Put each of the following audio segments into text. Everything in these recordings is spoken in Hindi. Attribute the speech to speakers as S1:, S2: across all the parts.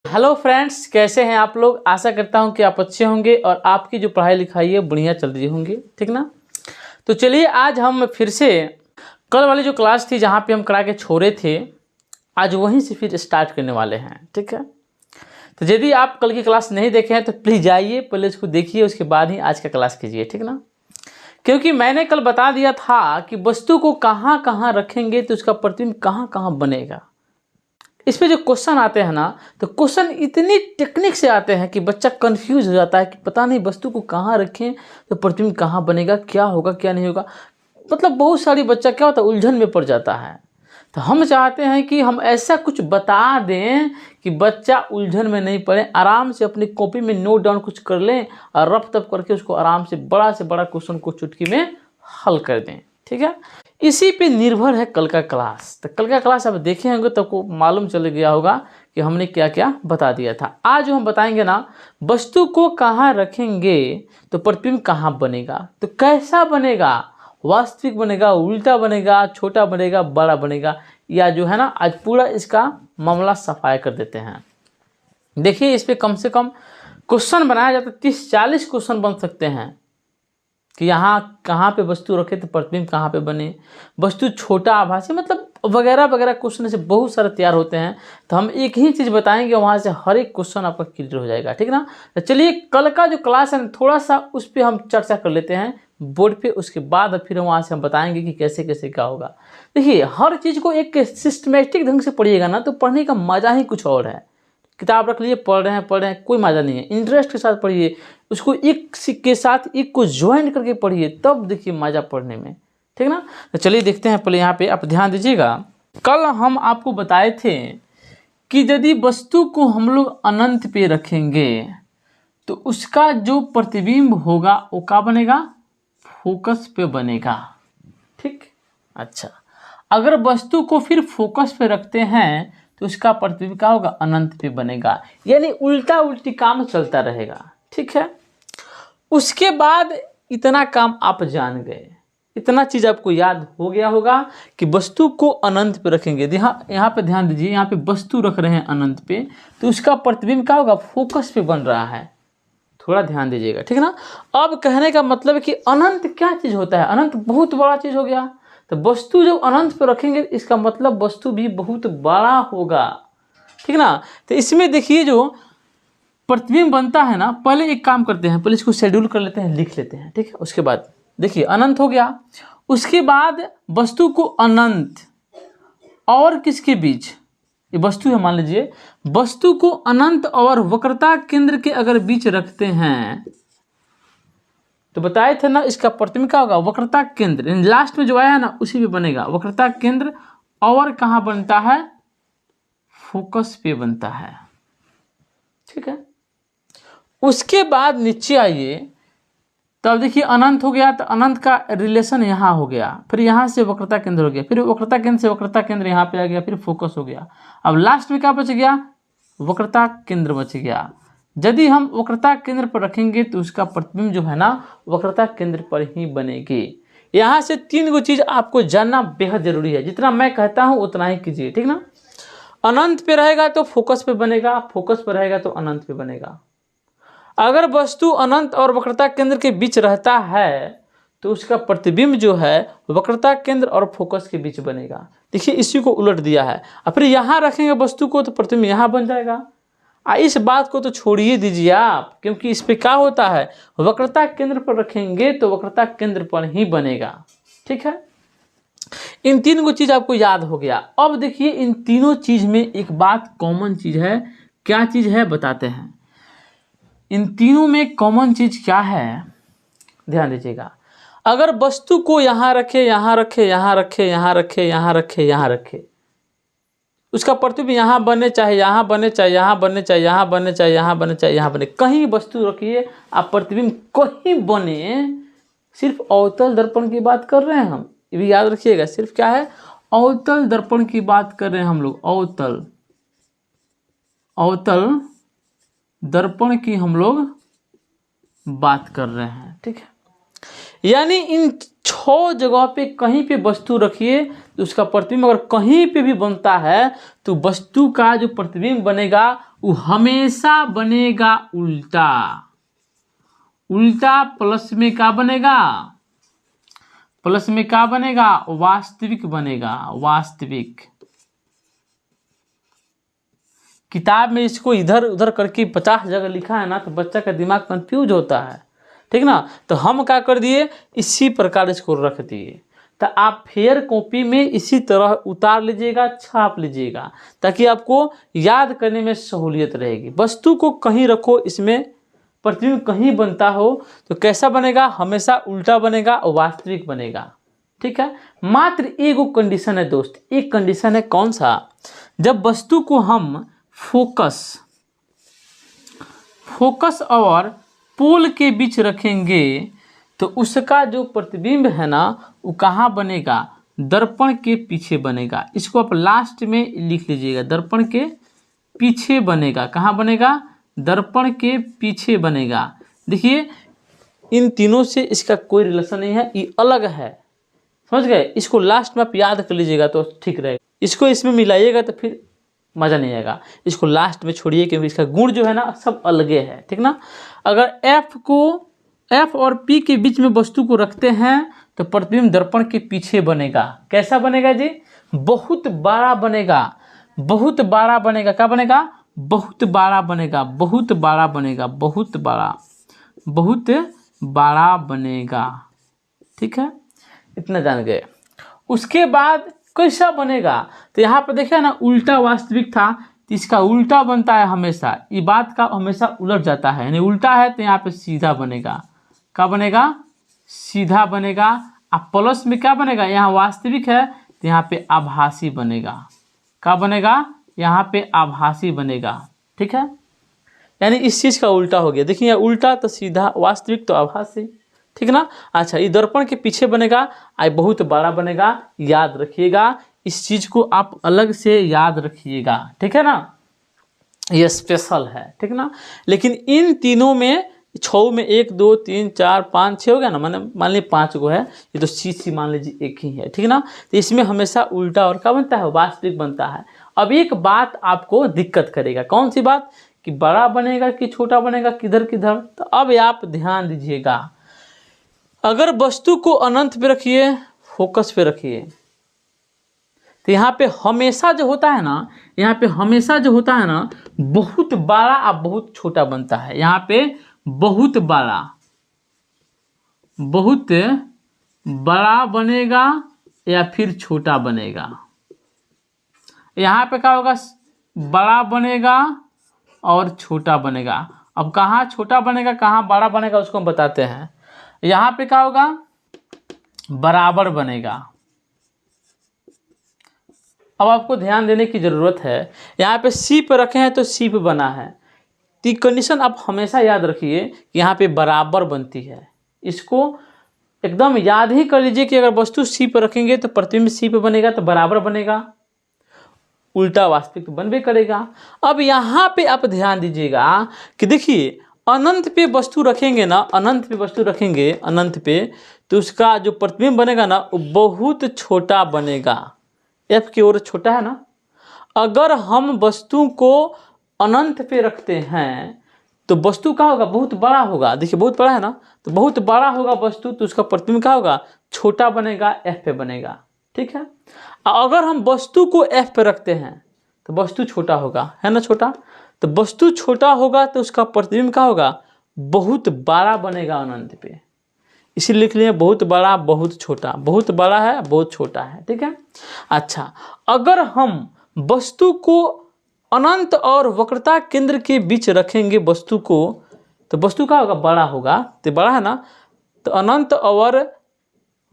S1: हेलो फ्रेंड्स, कैसे हैं आप लोग। आशा करता हूं कि आप अच्छे होंगे और आपकी जो पढ़ाई लिखाई है बढ़िया चल रही होंगी, ठीक ना। तो चलिए आज हम फिर से कल वाली जो क्लास थी जहां पे हम करा के छोड़े थे, आज वहीं से फिर स्टार्ट करने वाले हैं, ठीक है। तो यदि आप कल की क्लास नहीं देखे हैं तो प्लीज़ जाइए, पहले उसको देखिए, उसके बाद ही आज का क्लास कीजिए, ठीक ना। क्योंकि मैंने कल बता दिया था कि वस्तु को कहाँ कहाँ रखेंगे तो उसका प्रतिबिंब कहाँ कहाँ बनेगा। इस पे जो क्वेश्चन आते हैं ना, तो क्वेश्चन इतनी टेक्निक से आते हैं कि बच्चा कंफ्यूज हो जाता है कि पता नहीं वस्तु को कहाँ रखें तो प्रतिबिंब कहाँ बनेगा, क्या होगा क्या नहीं होगा। मतलब बहुत सारी बच्चा क्या होता है, उलझन में पड़ जाता है। तो हम चाहते हैं कि हम ऐसा कुछ बता दें कि बच्चा उलझन में नहीं पड़े, आराम से अपनी कॉपी में नोट डाउन कुछ कर लें और रफ तफ करके उसको आराम से बड़ा क्वेश्चन को चुटकी में हल कर दें, ठीक है। इसी पे निर्भर है कल का क्लास। तो कल का क्लास आप देखे होंगे तो आपको मालूम चल गया होगा कि हमने क्या क्या बता दिया था। आज हम बताएंगे ना, वस्तु को कहाँ रखेंगे तो प्रतिबिंब कहाँ बनेगा। तो कैसा बनेगा, वास्तविक बनेगा, उल्टा बनेगा, छोटा बनेगा, बड़ा बनेगा, या जो है ना, आज पूरा इसका मामला सफाई कर देते हैं। देखिए इस पे कम से कम क्वेश्चन बनाया जाता है, 30-40 क्वेश्चन बन सकते हैं कि यहाँ कहाँ पे वस्तु रखे तो प्रतिबिंब कहाँ पे बने, वस्तु छोटा आभासी, मतलब वगैरह वगैरह क्वेश्चन से बहुत सारे तैयार होते हैं। तो हम एक ही चीज़ बताएंगे, वहाँ से हर एक क्वेश्चन आपका क्लियर हो जाएगा, ठीक ना। तो चलिए कल का जो क्लास है थोड़ा सा उस पर हम चर्चा कर लेते हैं बोर्ड पे, उसके बाद फिर वहाँ से हम बताएंगे कि कैसे कैसे क्या होगा। देखिए हर चीज़ को एक सिस्टमेटिक ढंग से पढ़िएगा ना तो पढ़ने का मज़ा ही कुछ और है। किताब रख लिए, पढ़ रहे हैं, कोई मज़ा नहीं है। इंटरेस्ट के साथ पढ़िए, उसको एक के साथ एक को ज्वाइन करके पढ़िए, तब देखिए मज़ा पढ़ने में, ठीक ना। तो चलिए देखते हैं। पहले यहाँ पे आप ध्यान दीजिएगा, कल हम आपको बताए थे कि यदि वस्तु को हम लोग अनंत पे रखेंगे तो उसका जो प्रतिबिंब होगा वो क्या बनेगा, फोकस पे बनेगा, ठीक। अच्छा, अगर वस्तु को फिर फोकस पे रखते हैं तो उसका प्रतिबिंब क्या होगा, अनंत पे बनेगा, यानी उल्टा उल्टी काम चलता रहेगा, ठीक है। उसके बाद इतना काम आप जान गए, इतना चीज आपको याद हो गया होगा कि वस्तु को अनंत पे रखेंगे। यहाँ पे ध्यान दीजिए, यहाँ पे वस्तु रख रहे हैं अनंत पे तो उसका प्रतिबिंब क्या होगा, फोकस पे बन रहा है। थोड़ा ध्यान दीजिएगा, ठीक ना। अब कहने का मतलब है कि अनंत क्या चीज होता है, अनंत बहुत बड़ा चीज हो गया। तो वस्तु जब अनंत पर रखेंगे इसका मतलब वस्तु भी बहुत बड़ा होगा, ठीक ना। तो इसमें देखिए जो प्रतिबिंब बनता है ना, पहले एक काम करते हैं, पहले इसको शेड्यूल कर लेते हैं, लिख लेते हैं, ठीक है। उसके बाद देखिए अनंत हो गया, उसके बाद वस्तु को अनंत और किसके बीच, ये वस्तु है मान लीजिए, वस्तु को अनंत और वक्रता केंद्र के अगर बीच रखते हैं तो बताए थे ना इसका प्रतिबिंब क्या होगा, वक्रता केंद्र, लास्ट में जो आया है ना उसी पे बनेगा। वक्रता केंद्र और कहाँ बनता है, फोकस पे बनता है, ठीक है। उसके बाद नीचे आइए, तब देखिए अनंत हो गया तो अनंत का रिलेशन यहाँ हो गया, फिर यहाँ से वक्रता केंद्र हो गया, फिर वक्रता केंद्र से वक्रता केंद्र यहाँ पे आ गया, फिर फोकस हो गया। अब लास्ट में क्या बच गया, वक्रता केंद्र बच गया। यदि हम वक्रता केंद्र पर रखेंगे तो उसका प्रतिबिंब जो है ना वक्रता केंद्र पर ही बनेगी। यहाँ से 3 गो चीज आपको जानना बेहद जरूरी है, जितना मैं कहता हूँ उतना ही कीजिए, ठीक ना। अनंत पे रहेगा तो फोकस पे बनेगा, फोकस पे रहेगा तो अनंत पे बनेगा। अगर वस्तु अनंत और वक्रता केंद्र के बीच रहता है तो उसका प्रतिबिंब जो है वक्रता केंद्र और फोकस के बीच बनेगा। देखिए इसी को उलट दिया है, और फिर यहाँ रखेंगे वस्तु को तो प्रतिबिंब यहाँ बन जाएगा। इस बात को तो छोड़िए दीजिए आप, क्योंकि इस पे क्या होता है, वक्रता केंद्र पर रखेंगे तो वक्रता केंद्र पर ही बनेगा, ठीक है। इन 3 गो चीज आपको याद हो गया। अब देखिए इन तीनों चीज में एक बात कॉमन चीज है, क्या चीज है बताते हैं। इन तीनों में कॉमन चीज क्या है, ध्यान दीजिएगा। अगर वस्तु को यहाँ रखे, यहाँ रखे, यहाँ रखे, यहाँ रखे, यहाँ रखे, यहाँ रखे, उसका प्रतिबिंब यहाँ बने, चाहे यहाँ बने, चाहे यहाँ बने, चाहे यहाँ बने, चाहे यहाँ बने, चाहे यहाँ बने, कहीं वस्तु रखिए आप प्रतिबिंब कहीं बने। सिर्फ अवतल दर्पण की बात कर रहे हैं हम, ये भी याद रखिएगा। सिर्फ क्या है, अवतल दर्पण की बात कर रहे हैं हम लोग, अवतल दर्पण की हम लोग बात कर रहे हैं, ठीक है। यानी इन 6 जगह पे कहीं पे वस्तु रखिए तो उसका प्रतिबिंब अगर कहीं पे भी बनता है तो वस्तु का जो प्रतिबिंब बनेगा वो हमेशा बनेगा उल्टा। उल्टा प्लस में क्या बनेगा? प्लस में क्या बनेगा? वास्तविक बनेगा, वास्तविक। किताब में इसको इधर उधर करके 50 जगह लिखा है ना तो बच्चा का दिमाग कंफ्यूज होता है, ठीक ना। तो हम क्या कर दिए, इसी प्रकार इसको रख दिए। तो आप फेयर कॉपी में इसी तरह उतार लीजिएगा, छाप लीजिएगा, ताकि आपको याद करने में सहूलियत रहेगी। वस्तु को कहीं रखो, इसमें प्रतिबिंब कहीं बनता हो तो कैसा बनेगा? हमेशा उल्टा बनेगा और वास्तविक बनेगा, ठीक है। मात्र एक कंडीशन है दोस्त, एक कंडीशन है, कौन सा? जब वस्तु को हम फोकस और पोल के बीच रखेंगे तो उसका जो प्रतिबिंब है ना वो कहाँ बनेगा? दर्पण के पीछे बनेगा। इसको आप लास्ट में लिख लीजिएगा, दर्पण के पीछे बनेगा। कहाँ बनेगा? दर्पण के पीछे बनेगा। देखिए इन तीनों से इसका कोई रिलेशन नहीं है, ये अलग है, समझ गए। इसको लास्ट में आप याद कर लीजिएगा तो ठीक रहेगा। इसको इसमें मिलाइएगा तो फिर मज़ा नहीं आएगा, इसको लास्ट में छोड़िए क्योंकि इसका गुण जो है ना सब अलगे है, ठीक ना। अगर F और P के बीच में वस्तु को रखते हैं तो प्रतिबिंब दर्पण के पीछे बनेगा। कैसा बनेगा जी? बहुत बड़ा बनेगा, बहुत बड़ा बनेगा। क्या बनेगा? बहुत बड़ा बनेगा, बहुत बड़ा बनेगा, बहुत बड़ा, बहुत बड़ा बनेगा, ठीक है। इतना जान गए। उसके बाद कैसा बनेगा? तो यहाँ पर देखिए ना उल्टा वास्तविक था तो इसका उल्टा बनता है हमेशा, ये बात का हमेशा उलट जाता है, यानी उल्टा है तो यहाँ पे सीधा बनेगा। क्या बनेगा? सीधा बनेगा। अब प्लस में क्या बनेगा? यहाँ वास्तविक है तो यहाँ पे आभासी बनेगा। क्या बनेगा? यहाँ पे आभासी बनेगा, ठीक है। यानी इस चीज़ का उल्टा हो गया। देखिए उल्टा तो सीधा, वास्तविक तो आभासी, ठीक ना। अच्छा, ये दर्पण के पीछे बनेगा, आई बहुत बड़ा बनेगा। याद रखिएगा, इस चीज को आप अलग से याद रखिएगा, ठीक है ना। ये स्पेशल है, ठीक ना। लेकिन इन तीनों में 6 में 1 2 3 4 5 6 हो गया ना, मान लीजिए 5 गो है, ये तो सी मान लीजिए एक ही है, ठीक ना। तो इसमें हमेशा उल्टा और क्या बनता है? वास्तविक बनता है। अब एक बात आपको दिक्कत करेगा, कौन सी बात? कि बड़ा बनेगा कि छोटा बनेगा, किधर किधर। तो अब आप ध्यान दीजिएगा, अगर वस्तु को अनंत पे रखिए, फोकस पे रखिए, तो यहाँ पे हमेशा जो होता है ना, यहाँ पे हमेशा जो होता है ना बहुत बड़ा और बहुत छोटा बनता है। यहाँ पे बहुत बड़ा बनेगा या फिर छोटा बनेगा। यहाँ पे क्या होगा? बड़ा बनेगा और छोटा बनेगा। अब कहाँ छोटा बनेगा कहाँ बड़ा बनेगा उसको हम बताते हैं। यहाँ पे क्या होगा? बराबर बनेगा। अब आपको ध्यान देने की ज़रूरत है, यहाँ पे सी पे रखे हैं तो सी पे बना है, तो कंडीशन आप हमेशा याद रखिए कि यहाँ पे बराबर बनती है। इसको एकदम याद ही कर लीजिए कि अगर वस्तु सी पे रखेंगे तो प्रतिबिंब सी पे बनेगा तो बराबर बनेगा, उल्टा वास्तविक तो बनबे करेगा। अब यहाँ पे आप ध्यान दीजिएगा कि देखिए अनंत पे वस्तु रखेंगे ना, अनंत पे वस्तु रखेंगे, अनंत पे, तो उसका जो प्रतिबिंब बनेगा ना वो बहुत छोटा बनेगा। एफ की ओर छोटा है ना। अगर हम वस्तु को अनंत पे रखते हैं तो वस्तु क्या होगा? बहुत बड़ा होगा। देखिए बहुत बड़ा है ना, तो बहुत बड़ा होगा वस्तु, तो उसका प्रतिबिंब क्या होगा? छोटा बनेगा, एफ पे बनेगा, ठीक है। अगर हम वस्तु को एफ पे रखते हैं तो वस्तु छोटा होगा, है ना, छोटा। तो वस्तु छोटा होगा तो उसका प्रतिबिंब क्या होगा? बहुत बड़ा बनेगा अनंत पे। इसीलिए लिख लिए बहुत बड़ा बहुत छोटा, बहुत बड़ा है बहुत छोटा है, ठीक है। अच्छा, अगर हम वस्तु को अनंत और वक्रता केंद्र के बीच रखेंगे वस्तु को, तो वस्तु का होगा? बड़ा होगा, तो बड़ा है ना। तो अनंत और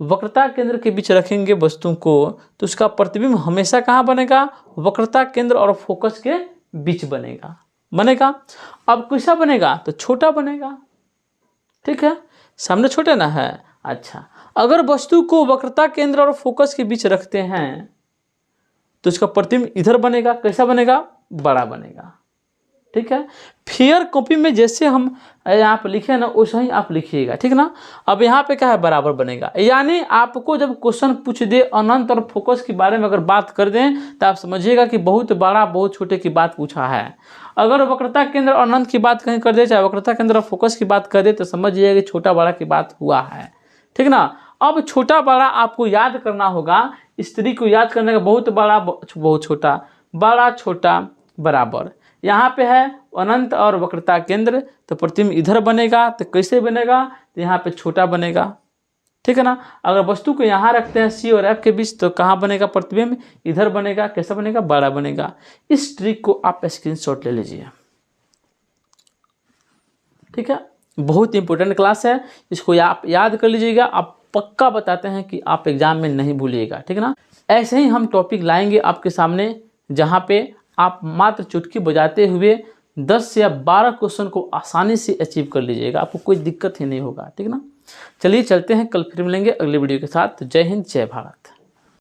S1: वक्रता केंद्र के बीच रखेंगे वस्तु को तो उसका प्रतिबिंब हमेशा कहाँ बनेगा? वक्रता केंद्र और फोकस के बीच बनेगा। अब कैसा बनेगा? तो छोटा बनेगा, ठीक है, सामने छोटे ना है। अच्छा, अगर वस्तु को वक्रता केंद्र और फोकस के बीच रखते हैं तो उसका प्रतिबिंब इधर बनेगा। कैसा बनेगा? बड़ा बनेगा, ठीक है। हेयर कॉपी में जैसे हम यहाँ पे लिखे ना वैसा ही आप लिखिएगा, ठीक ना। अब यहाँ पे क्या है, बराबर बनेगा। यानी आपको जब क्वेश्चन पूछ दे अनंत और फोकस के बारे में अगर बात कर दें तो आप समझिएगा कि बहुत बड़ा बहुत छोटे की बात पूछा है। अगर वक्रता केंद्र और अनंत की बात कहीं कर दे, चाहे वक्रता केंद्र और फोकस की बात कर दे, तो समझिएगा कि छोटा बड़ा की बात हुआ है, ठीक ना। अब छोटा बड़ा आपको याद करना होगा, स्त्री को याद करने का, बहुत बड़ा बहुत छोटा, बड़ा छोटा बराबर। यहाँ पे है अनंत और वक्रता केंद्र, तो प्रतिबिंब इधर बनेगा, तो कैसे बनेगा, तो यहाँ पे छोटा बनेगा, ठीक है ना। अगर वस्तु को यहाँ रखते हैं सी और एफ के बीच, तो कहाँ बनेगा प्रतिबिंब, इधर बनेगा। कैसा बनेगा, बड़ा बनेगा। इस ट्रिक को आप स्क्रीनशॉट ले लीजिए, ठीक है। बहुत इंपॉर्टेंट क्लास है, इसको आप याद कर लीजिएगा। आप पक्का बताते हैं कि आप एग्जाम में नहीं भूलिएगा, ठीक है ना। ऐसे ही हम टॉपिक लाएंगे आपके सामने, जहाँ पे आप मात्र चुटकी बजाते हुए 10 या 12 क्वेश्चन को आसानी से अचीव कर लीजिएगा, आपको कोई दिक्कत ही नहीं होगा, ठीक ना। चलिए चलते हैं, कल फिर मिलेंगे अगली वीडियो के साथ। जय हिंद, जय भारत।